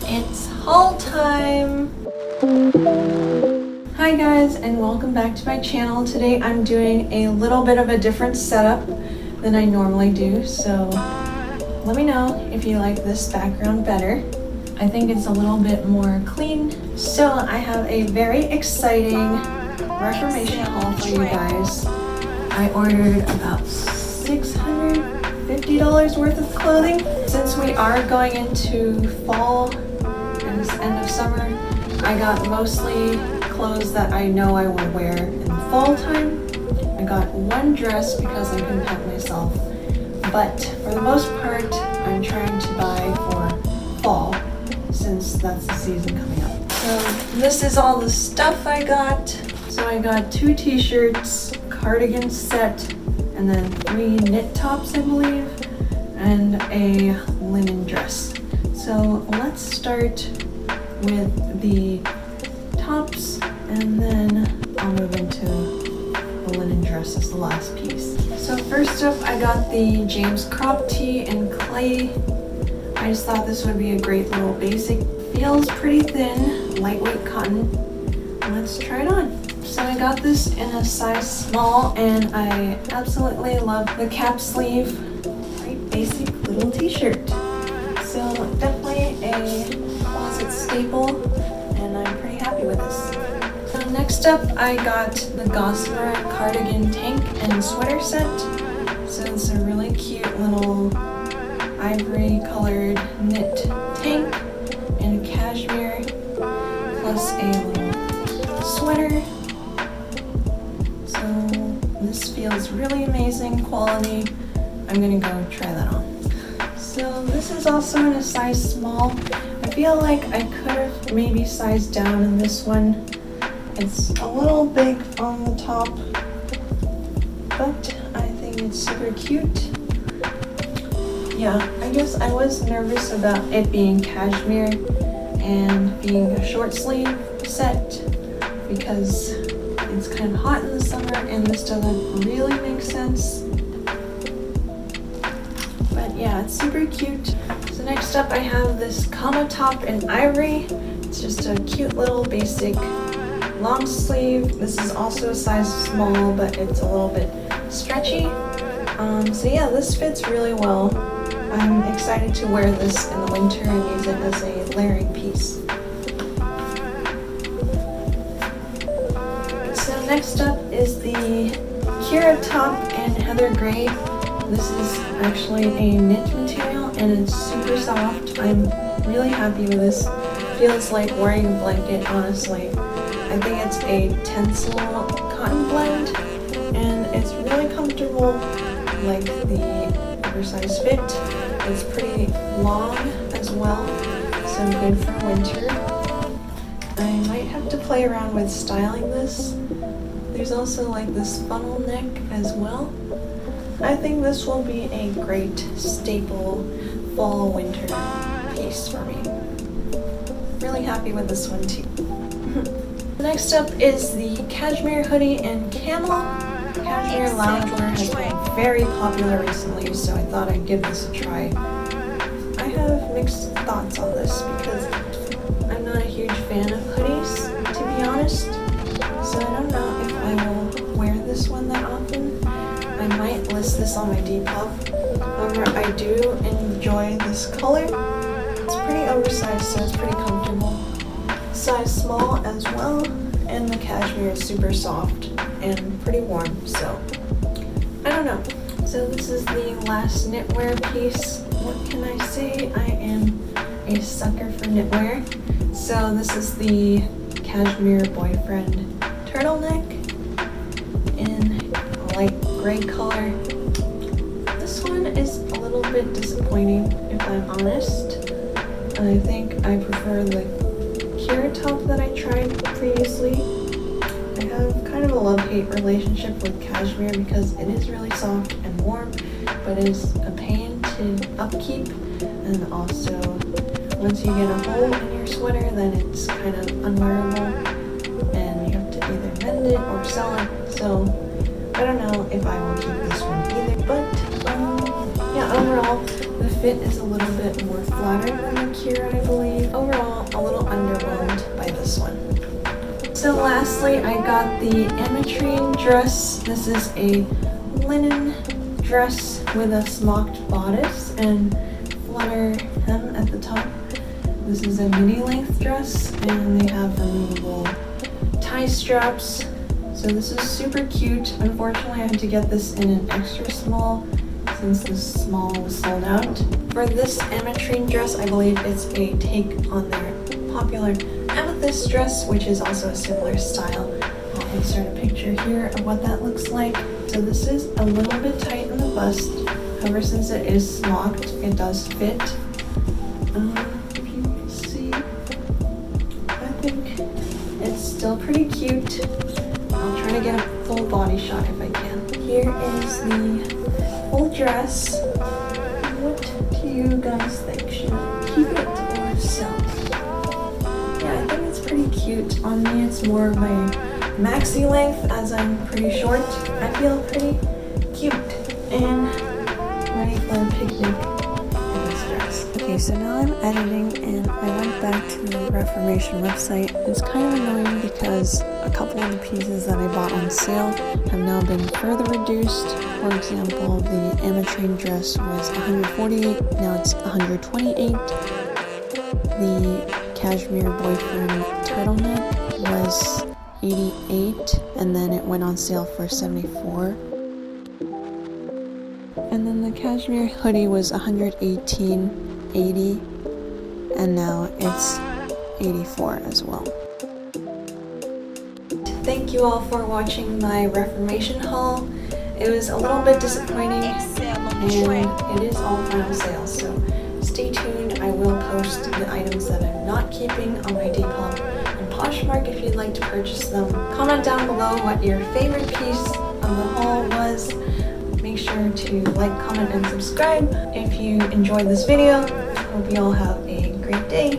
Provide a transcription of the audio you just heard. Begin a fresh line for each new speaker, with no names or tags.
It's haul time! Hi guys, and welcome back to my channel. Today I'm doing a little bit of a different setup than I normally do, so let me know if you like this background better. I think it's a little bit more clean. So I have a very exciting Reformation haul for you guys. I ordered about $650 worth of clothing. Since we are going into fall and it's end of summer, I got mostly clothes that I know I will wear in the fall time. I got one dress because I couldn't help myself, but for the most part, I'm trying to buy for fall since that's the season coming up. So this is all the stuff I got. So I got 2 t-shirts, cardigan set, and then 3 knit tops, I believe, and a linen dress. So let's start with the tops, and then I'll move into the linen dress as the last piece. So first up, I got the James crop tee in clay. I just thought this would be a great little basic. Feels pretty thin, lightweight cotton. Let's try it on. So I got this in a size small, and I absolutely love the cap sleeve. Very basic little t-shirt. So definitely a closet staple, and I'm pretty happy with this. So next up, I got the Gossamer cardigan tank and sweater set. So it's a really cute little ivory colored knit tank and cashmere plus a little sweater. So this feels really amazing quality. I'm gonna go try that on. So this is also in a size small. I feel like I could have maybe sized down in this one. It's a little big on the top, but I think it's super cute. Yeah, I guess I was nervous about it being cashmere and being a short sleeve set because it's kind of hot in the summer and this doesn't really make sense. But yeah, it's super cute. So next up I have this comma top in ivory. It's just a cute little basic long sleeve. This is also a size small, but it's a little bit stretchy. So yeah, this fits really well. I'm excited to wear this in the winter and use it as a layering piece. So next up is the Kira top in heather gray. This is actually a knit material and it's super soft. I'm really happy with this. Feels like wearing a blanket, honestly. I think it's a tencel cotton blend and it's really comfortable, like the oversized fit. It's pretty long as well, so good for winter. I might have to play around with styling this. There's also like this funnel neck as well. I think this will be a great staple fall winter piece for me. Really happy with this one too. Next up is the cashmere hoodie in camel. Cashmere loungewear has been very popular recently, so I thought I'd give this a try. I have mixed thoughts on this because I'm not a huge fan of hoodies, to be honest. So I don't know if I will wear this one that often. I might list this on my Depop. However, I do enjoy this color. It's pretty oversized, so it's pretty comfortable. Size small as well, and the cashmere is super soft and pretty warm, so I don't know. So this is the last knitwear piece. What can I say? I am a sucker for knitwear. So this is the cashmere boyfriend turtleneck in a light gray color. This one is a little bit disappointing, if I'm honest. I think I prefer the Kira top that I tried previously. I have kind of a love-hate relationship with cashmere because it is really soft and warm, but it is a pain to upkeep, and also once you get a hole in your sweater, then it's kind of unwearable and you have to either mend it or sell it. So I don't know if I will keep this one either, but yeah, overall the fit is a little bit more flatter than the Kira, I believe. Overall lastly, I got the ametrine dress. This is a linen dress with a smocked bodice and flutter hem at the top. This is a midi length dress and they have removable tie straps. So this is super cute. Unfortunately, I had to get this in an extra small since the small was sold out. For this ametrine dress, I believe it's a take on their popular amethyst dress, which is also a similar style. I'll insert a picture here of what that looks like. So this is a little bit tight in the bust. However, since it is smocked, it does fit. If you can see, I think it's still pretty cute. I'll try to get a full body shot if I can. Here is the full dress. What do you guys think? Should I keep it or sell? Yeah, I think it's pretty cute. On me, it's more of a maxi length as I'm pretty short. I feel pretty cute and ready for a picnic in this dress. Okay, so now I'm editing and I went back to the Reformation website. It's kind of annoying because a couple of the pieces that I bought on sale have now been further reduced. For example, the ametrine dress was $148, now it's $128. The cashmere boyfriend turtleneck was $88, and then it went on sale for $74. And then the cashmere hoodie was $118.80, and now it's $84 as well. Thank you all for watching my Reformation haul. It was a little bit disappointing, and it is all final sales, so stay tuned. I will post the items that I'm not keeping on my Depop and Poshmark if you'd like to purchase them. Comment down below what your favorite piece of the haul was. Make sure to like, comment, and subscribe if you enjoyed this video. Hope you all have a great day.